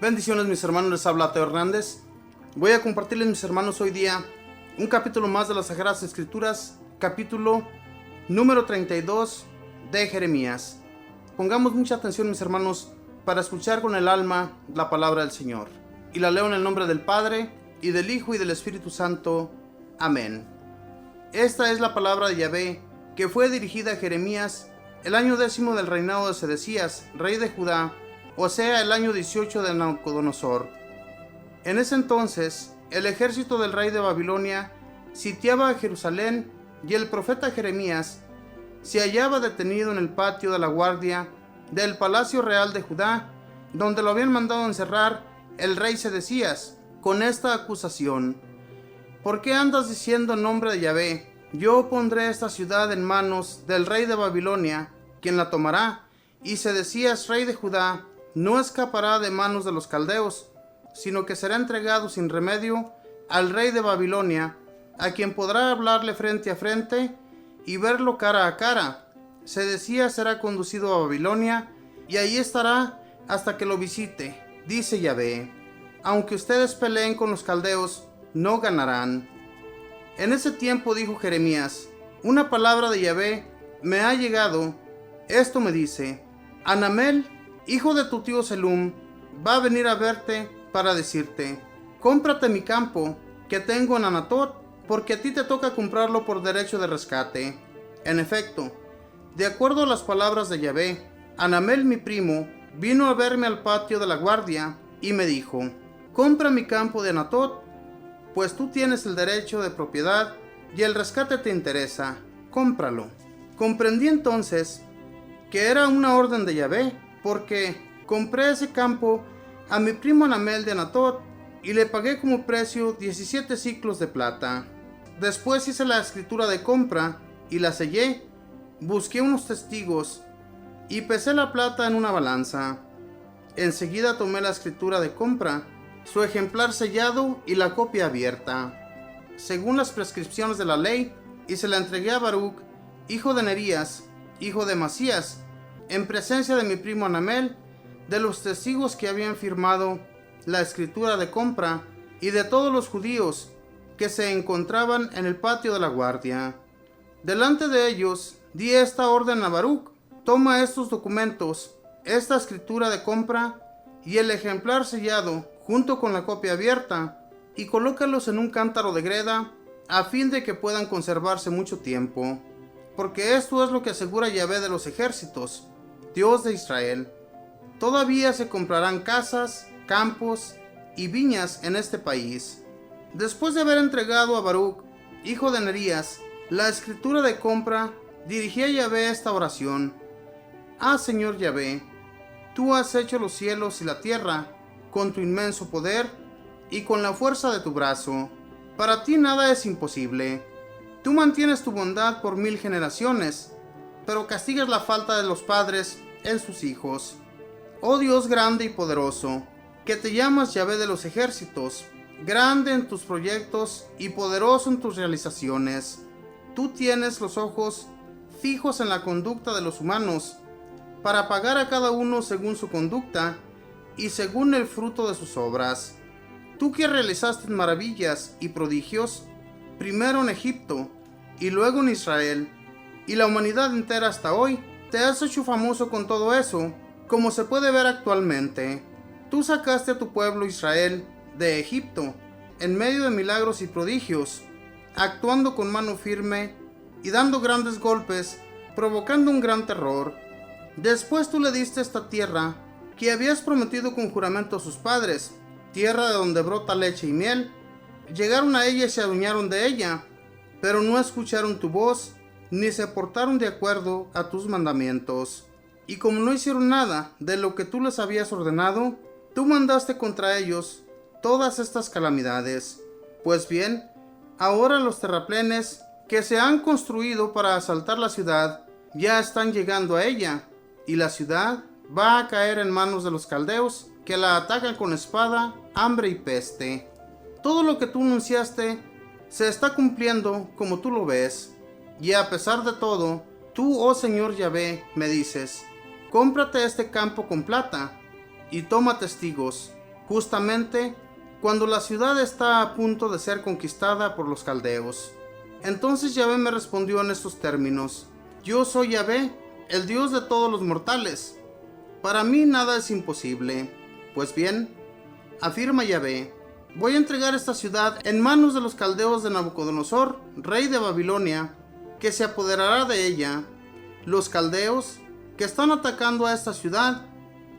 Bendiciones mis hermanos, les habla Teo Hernández. Voy a compartirles mis hermanos hoy día un capítulo más de las Sagradas Escrituras, capítulo número 32 de Jeremías. Pongamos mucha atención mis hermanos para escuchar con el alma la palabra del Señor. Y la leo en el nombre del Padre, y del Hijo, y del Espíritu Santo. Amén. Esta es la palabra de Yahvé, que fue dirigida a Jeremías el año 10 del reinado de Sedecías, rey de Judá, o sea, el año 18 de Nabucodonosor. En ese entonces, el ejército del rey de Babilonia sitiaba a Jerusalén, y el profeta Jeremías se hallaba detenido en el patio de la guardia del palacio real de Judá, donde lo habían mandado encerrar el rey Sedecías, con esta acusación: ¿por qué andas diciendo en nombre de Yahvé? Yo pondré esta ciudad en manos del rey de Babilonia, quien la tomará, y Sedecías, rey de Judá, no escapará de manos de los caldeos, sino que será entregado sin remedio al rey de Babilonia, a quien podrá hablarle frente a frente y verlo cara a cara. Sedecías será conducido a Babilonia, y allí estará hasta que lo visite, dice Yahvé. Aunque ustedes peleen con los caldeos, no ganarán. En ese tiempo dijo Jeremías: una palabra de Yahvé me ha llegado. Esto me dice: Hanamel, hijo de tu tío Selum, va a venir a verte para decirte: cómprate mi campo que tengo en Anatot, porque a ti te toca comprarlo por derecho de rescate. En efecto, de acuerdo a las palabras de Yahvé, Hanamel mi primo vino a verme al patio de la guardia y me dijo: compra mi campo de Anatot, pues tú tienes el derecho de propiedad y el rescate te interesa, cómpralo. Comprendí entonces que era una orden de Yahvé, porque compré ese campo a mi primo Hanamel de Anatot y le pagué como precio 17 siclos de plata. Después hice la escritura de compra y la sellé, busqué unos testigos y pesé la plata en una balanza. Enseguida tomé la escritura de compra, su ejemplar sellado y la copia abierta, según las prescripciones de la ley, y se la entregué a Baruc, hijo de Nerías, hijo de Masías, en presencia de mi primo Hanamel, de los testigos que habían firmado la escritura de compra y de todos los judíos que se encontraban en el patio de la guardia. Delante de ellos di esta orden a Baruc: toma estos documentos, esta escritura de compra y el ejemplar sellado junto con la copia abierta, y colócalos en un cántaro de greda a fin de que puedan conservarse mucho tiempo, porque esto es lo que asegura Yahvé de los ejércitos, Dios de Israel: todavía se comprarán casas, campos y viñas en este país. Después de haber entregado a Baruc, hijo de Nerías, la escritura de compra, dirigí a Yahvé esta oración: ah, Señor Yahvé, tú has hecho los cielos y la tierra con tu inmenso poder y con la fuerza de tu brazo. Para ti nada es imposible. Tú mantienes tu bondad por 1000 generaciones, pero castigas la falta de los padres en sus hijos. Oh Dios grande y poderoso, que te llamas Yahvé de los ejércitos, grande en tus proyectos y poderoso en tus realizaciones. Tú tienes los ojos fijos en la conducta de los humanos, para pagar a cada uno según su conducta y según el fruto de sus obras. Tú que realizaste maravillas y prodigios, primero en Egipto y luego en Israel, y la humanidad entera hasta hoy, te has hecho famoso con todo eso, como se puede ver actualmente. Tú sacaste a tu pueblo Israel de Egipto, en medio de milagros y prodigios, actuando con mano firme y dando grandes golpes, provocando un gran terror. Después tú le diste esta tierra que habías prometido con juramento a sus padres, tierra de donde brota leche y miel. Llegaron a ella y se adueñaron de ella, pero no escucharon tu voz, ni se portaron de acuerdo a tus mandamientos. Y como no hicieron nada de lo que tú les habías ordenado, tú mandaste contra ellos todas estas calamidades. Pues bien, ahora los terraplenes que se han construido para asaltar la ciudad ya están llegando a ella, y la ciudad va a caer en manos de los caldeos, que la atacan con espada, hambre y peste. Todo lo que tú anunciaste se está cumpliendo como tú lo ves, y a pesar de todo, tú, oh Señor Yahvé, me dices: cómprate este campo con plata y toma testigos, justamente cuando la ciudad está a punto de ser conquistada por los caldeos. Entonces Yahvé me respondió en estos términos: yo soy Yahvé, el Dios de todos los mortales. Para mí nada es imposible. Pues bien, afirma Yahvé, voy a entregar esta ciudad en manos de los caldeos de Nabucodonosor, rey de Babilonia, que se apoderará de ella. Los caldeos que están atacando a esta ciudad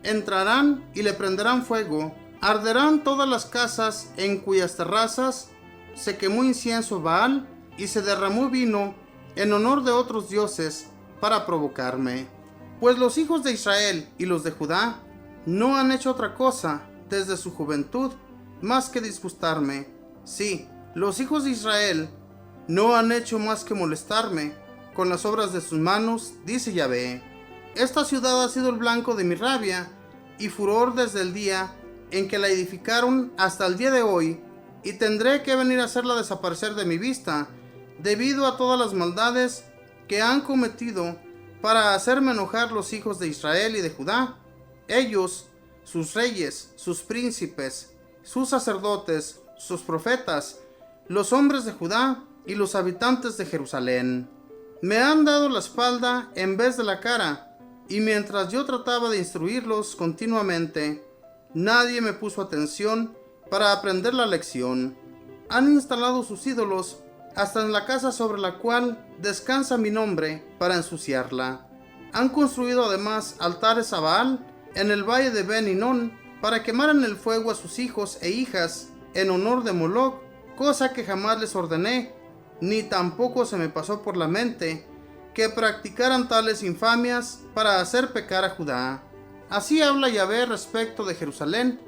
entrarán y le prenderán fuego. Arderán todas las casas en cuyas terrazas se quemó incienso Baal y se derramó vino en honor de otros dioses para provocarme. Pues los hijos de Israel y los de Judá no han hecho otra cosa desde su juventud más que disgustarme. Sí, los hijos de Israel no han hecho más que molestarme con las obras de sus manos, dice Yahvé. Esta ciudad ha sido el blanco de mi rabia y furor desde el día en que la edificaron hasta el día de hoy, y tendré que venir a hacerla desaparecer de mi vista, debido a todas las maldades que han cometido para hacerme enojar los hijos de Israel y de Judá. Ellos, sus reyes, sus príncipes, sus sacerdotes, sus profetas, los hombres de Judá y los habitantes de Jerusalén. Me han dado la espalda en vez de la cara, y mientras yo trataba de instruirlos continuamente, nadie me puso atención para aprender la lección. Han instalado sus ídolos hasta en la casa sobre la cual descansa mi nombre para ensuciarla. Han construido además altares a Baal en el valle de Ben Hinnom para quemar en el fuego a sus hijos e hijas en honor de Moloc, cosa que jamás les ordené, ni tampoco se me pasó por la mente que practicaran tales infamias para hacer pecar a Judá. Así habla Yahvé respecto de Jerusalén,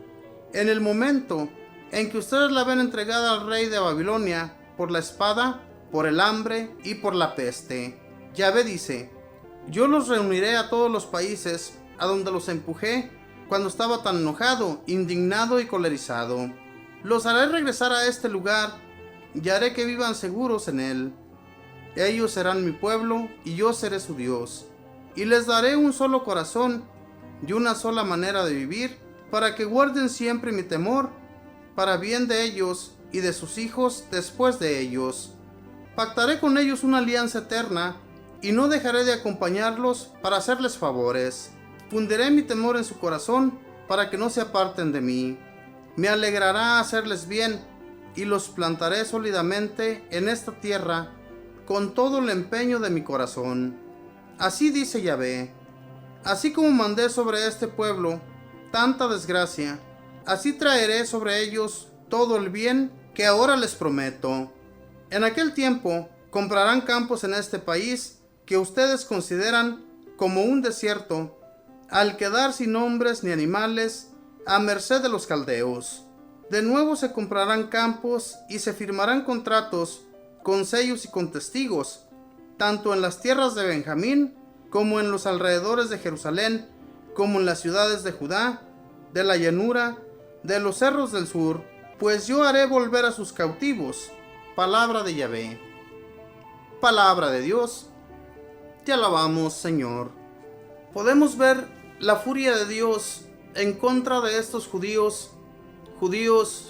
en el momento en que ustedes la ven entregada al rey de Babilonia por la espada, por el hambre y por la peste. Yahvé dice: yo los reuniré a todos los países a donde los empujé cuando estaba tan enojado, indignado y colerizado. Los haré regresar a este lugar y haré que vivan seguros en él. Ellos serán mi pueblo y yo seré su Dios. Y les daré un solo corazón y una sola manera de vivir, para que guarden siempre mi temor, para bien de ellos y de sus hijos después de ellos. Pactaré con ellos una alianza eterna, y no dejaré de acompañarlos para hacerles favores. Fundiré mi temor en su corazón, para que no se aparten de mí. Me alegrará hacerles bien, y los plantaré sólidamente en esta tierra, con todo el empeño de mi corazón. Así dice Yahvé: así como mandé sobre este pueblo tanta desgracia, así traeré sobre ellos todo el bien que ahora les prometo. En aquel tiempo comprarán campos en este país que ustedes consideran como un desierto, al quedar sin hombres ni animales, a merced de los caldeos. De nuevo se comprarán campos y se firmarán contratos con sellos y con testigos, tanto en las tierras de Benjamín, como en los alrededores de Jerusalén, como en las ciudades de Judá, de la llanura, de los cerros del sur, pues yo haré volver a sus cautivos. Palabra de Yahvé. Palabra de Dios. Te alabamos, Señor. Podemos ver la furia de Dios en contra de estos judíos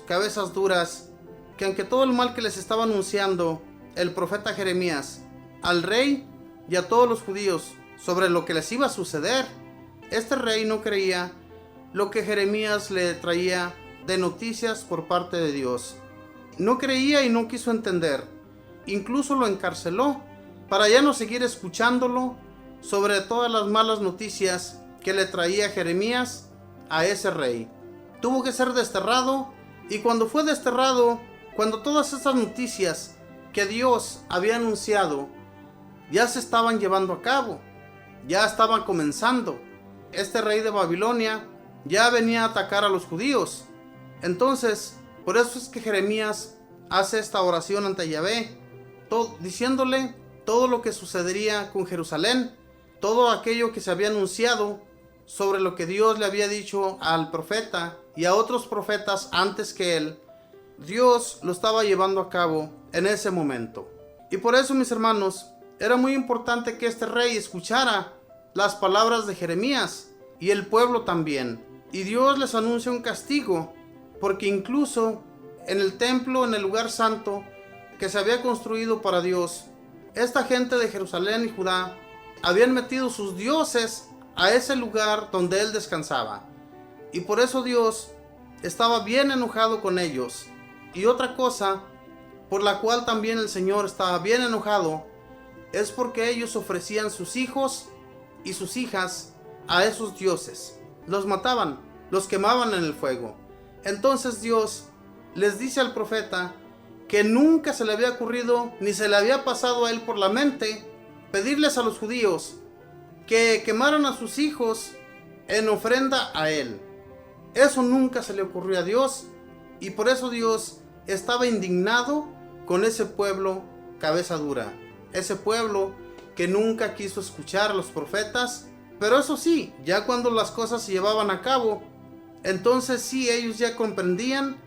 cabezas duras, que aunque todo el mal que les estaba anunciando el profeta Jeremías al rey y a todos los judíos sobre lo que les iba a suceder, este rey no creía lo que Jeremías le traía de noticias por parte de Dios. No creía y no quiso entender. Incluso lo encarceló para ya no seguir escuchándolo sobre todas las malas noticias que le traía Jeremías a ese rey. Tuvo que ser desterrado, y cuando fue desterrado, cuando todas esas noticias que Dios había anunciado ya se estaban llevando a cabo, ya estaban comenzando, este rey de Babilonia ya venía a atacar a los judíos. Entonces, por eso es que Jeremías hace esta oración ante Yahvé, diciéndole todo lo que sucedería con Jerusalén, todo aquello que se había anunciado sobre lo que Dios le había dicho al profeta y a otros profetas antes que él. Dios lo estaba llevando a cabo en ese momento. Y por eso, mis hermanos, era muy importante que este rey escuchara las palabras de Jeremías, y el pueblo también. Y Dios les anuncia un castigo porque incluso en el templo, en el lugar santo que se había construido para Dios, esta gente de Jerusalén y Judá habían metido sus dioses a ese lugar donde él descansaba. Y por eso Dios estaba bien enojado con ellos. Y otra cosa por la cual también el Señor estaba bien enojado es porque ellos ofrecían sus hijos y sus hijas a esos dioses. Los mataban, los quemaban en el fuego. Entonces Dios les dice al profeta que nunca se le había ocurrido ni se le había pasado a él por la mente pedirles a los judíos que quemaran a sus hijos en ofrenda a él. Eso nunca se le ocurrió a Dios, y por eso Dios estaba indignado con ese pueblo cabeza dura, ese pueblo que nunca quiso escuchar a los profetas. Pero eso sí, ya cuando las cosas se llevaban a cabo, entonces sí, ellos ya comprendían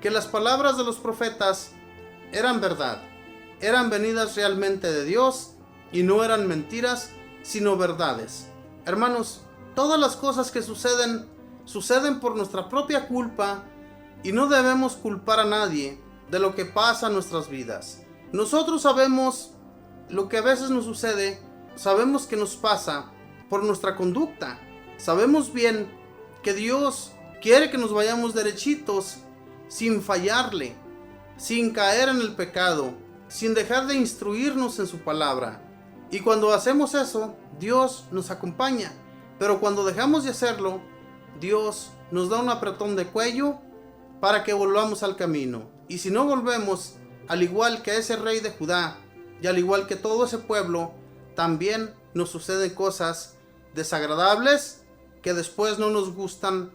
que las palabras de los profetas eran verdad, eran venidas realmente de Dios y no eran mentiras, sino verdades. Hermanos, todas las cosas que suceden por nuestra propia culpa, y no debemos culpar a nadie de lo que pasa en nuestras vidas. Nosotros sabemos lo que a veces nos sucede, sabemos que nos pasa por nuestra conducta. Sabemos bien que Dios quiere que nos vayamos derechitos, sin fallarle, sin caer en el pecado, sin dejar de instruirnos en su palabra. Y cuando hacemos eso, Dios nos acompaña. Pero cuando dejamos de hacerlo, Dios nos da un apretón de cuello para que volvamos al camino. Y si no volvemos, al igual que ese rey de Judá, y al igual que todo ese pueblo, también nos suceden cosas desagradables que después no nos gustan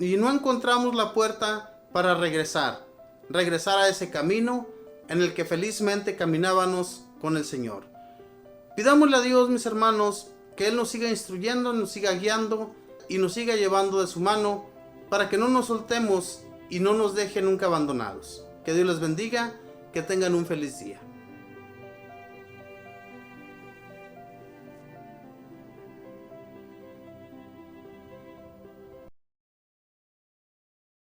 y no encontramos la puerta para regresar a ese camino en el que felizmente caminábamos con el Señor. Pidámosle a Dios, mis hermanos, que Él nos siga instruyendo, nos siga guiando y nos siga llevando de su mano para que no nos soltemos y no nos deje nunca abandonados. Que Dios les bendiga, que tengan un feliz día.